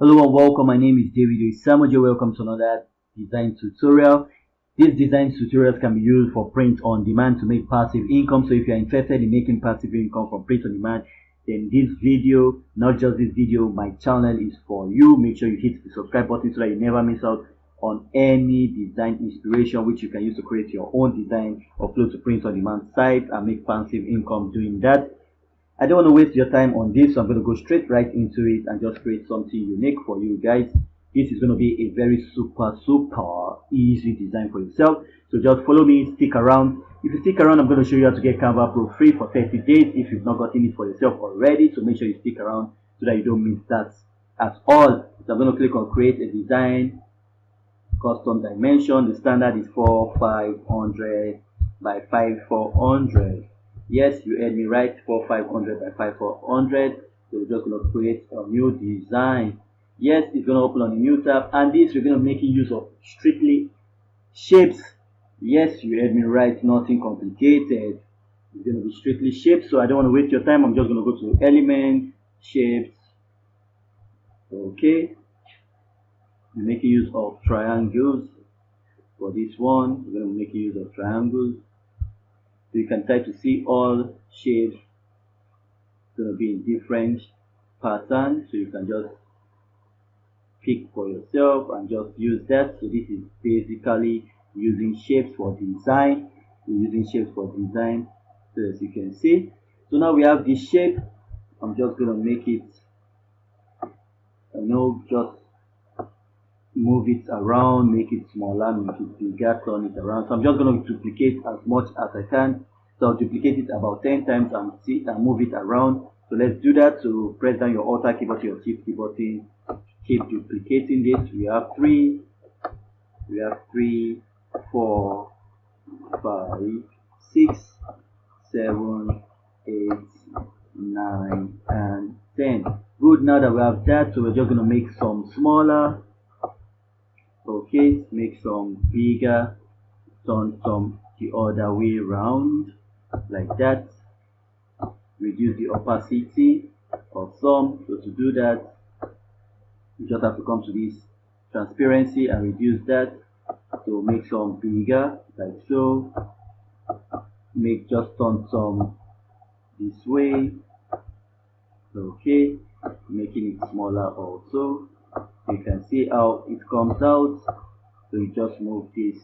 Hello and welcome. My name is David Oisamoje. Welcome to another design tutorial. These design tutorials can be used for print on demand to make passive income. So if you're interested in making passive income from print on demand, then this video, not just this video, my channel is for you. Make sure you hit the subscribe button so that you never miss out on any design inspiration which you can use to create your own design, upload to print on demand site and make passive income doing that. I don't want to waste your time on this, so I'm going to go straight right into it and just create something unique for you guys. This is going to be a very super easy design for yourself. So just follow me, stick around. If you stick around, I'm going to show you how to get Canva Pro free for 30 days if you've not gotten it for yourself already. So make sure you stick around so that you don't miss that at all. So I'm going to click on create a design, custom dimension. The standard is 4500 by 5400. Yes, you heard me right, 4500 by 5400. So we're just going to create a new design. Yes, it's going to open on a new tab, and this we're going to make use of strictly shapes. Yes, you heard me right, nothing complicated. It's going to be strictly shapes, so I don't want to waste your time. I'm just going to go to element, shapes. Okay, we're making use of triangles. For this one, we're going to make use of triangles. So you can try to see all shapes going to be in different patterns, so you can just pick for yourself and just use that. So this is basically using shapes for design. We're using shapes for design, so as you can see. So now we have this shape. I'm just going to make it, just move it around, make it smaller, make it bigger, turn it around. So I'm just going to duplicate as much as I can. So I'll duplicate it about 10 times and see and move it around. So let's do that. So press down your Alt key button, your Shift key button, keep duplicating this. We have 3, 4, 5, 6, 7, 8, 9, and 10. Good. Now that we have that, so we're just going to make some smaller. Okay, make some bigger, turn some the other way around like that. Reduce the opacity of some. So to do that, you just have to come to this transparency and reduce that. So make some bigger like so. Just turn some this way. Okay, making it smaller also. You can see how it comes out. So you just move this,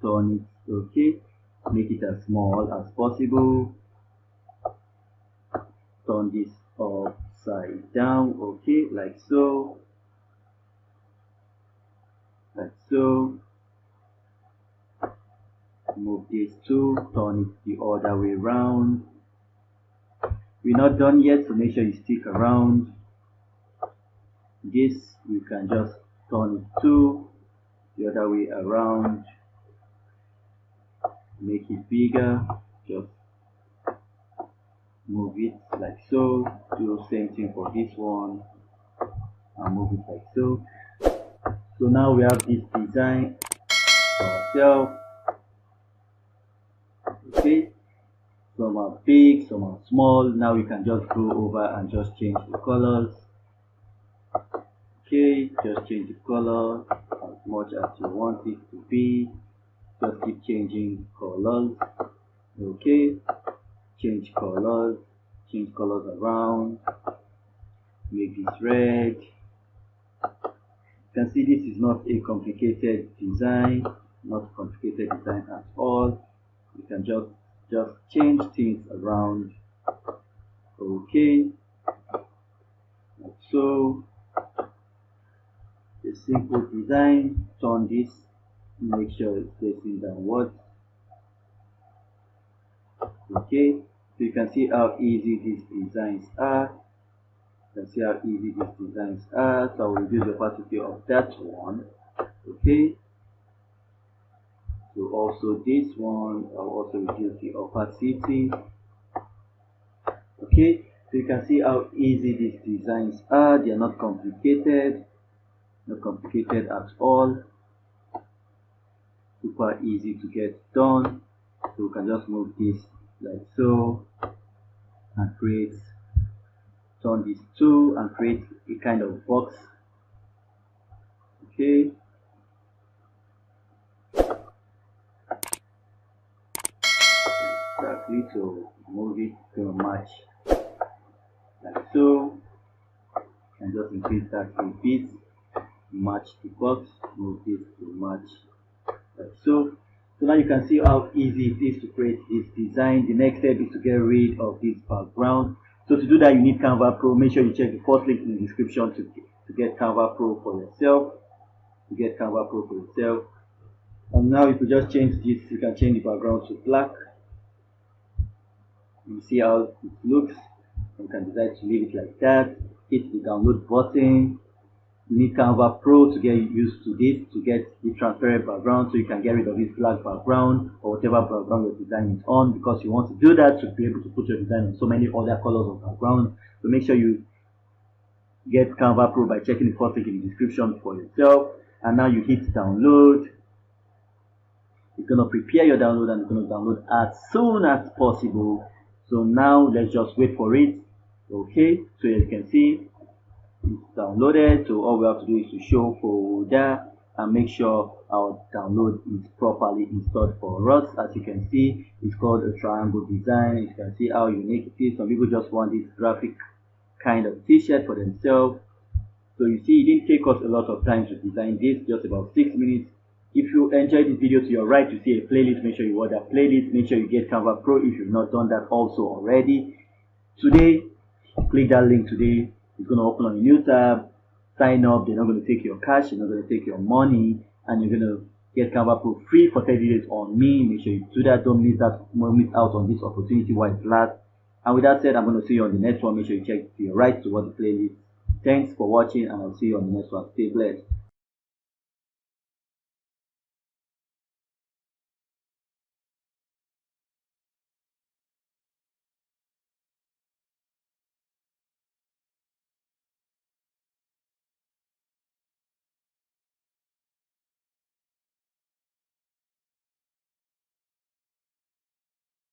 turn it, okay, make it as small as possible, turn this upside down, okay, like so, move this too, turn it the other way around. We're not done yet, so make sure you stick around. This you can just turn it to the other way around, make it bigger, just move it like so. Do the same thing for this one and move it like so. So now we have this design for ourselves. Okay, some are big, some are small. Now we can just go over and just change the colors. Okay, just change the color as much as you want it to be. Just keep changing colors. Okay, change colors around. Make this red. You can see this is not a complicated design, not complicated design at all. You can just change things around. Okay, so a simple design. Turn this, make sure it's facing downwards. Okay, so you can see how easy these designs are. You can see how easy these designs are. So I'll reduce the opacity of that one. Okay, so also this one, I'll also reduce the opacity. Okay, so you can see how easy these designs are. They are not complicated, at all. Super easy to get done. So we can just move this like so and create turn this to and create a kind of box. Okay, exactly, to move it to match like so, and just increase that a bit, match the box, move this to match like so. So now you can see how easy it is to create this design. The next step is to get rid of this background. So to do that, you need Canva Pro. Make sure you check the first link in the description to get Canva Pro for yourself. To get Canva Pro for yourself. And now if you just change this, you can change the background to black. You see how it looks. You can decide to leave it like that. Hit the download button. You need Canva Pro to get used to this, to get the transparent background, so you can get rid of this black background or whatever background your design is on, because you want to do that to be able to put your design on so many other colors of background. So make sure you get Canva Pro by checking the first link in the description for yourself. And now you hit download. It's going to prepare your download and it's going to download as soon as possible. So now let's just wait for it. Okay, so as you can see, it's downloaded. So all we have to do is to show folder and make sure our download is properly installed for us. As you can see, it's called a triangle design. You can see how unique it is. Some people just want this graphic kind of t-shirt for themselves. So you see, it didn't take us a lot of time to design this, just about 6 minutes. If you enjoyed this video, to your right you see a playlist. Make sure you watch that playlist. Make sure you get Canva Pro if you've not done that also already. Today, click that link today. It's going to open on a new tab. Sign up. They're not going to take your cash. They're not going to take your money. And you're going to get Canva Pro free for 30 days on me. Make sure you do that. Don't miss out on this opportunity while it lasts. And with that said, I'm going to see you on the next one. Make sure you check to your right to watch the playlist. Thanks for watching, and I'll see you on the next one. Stay blessed.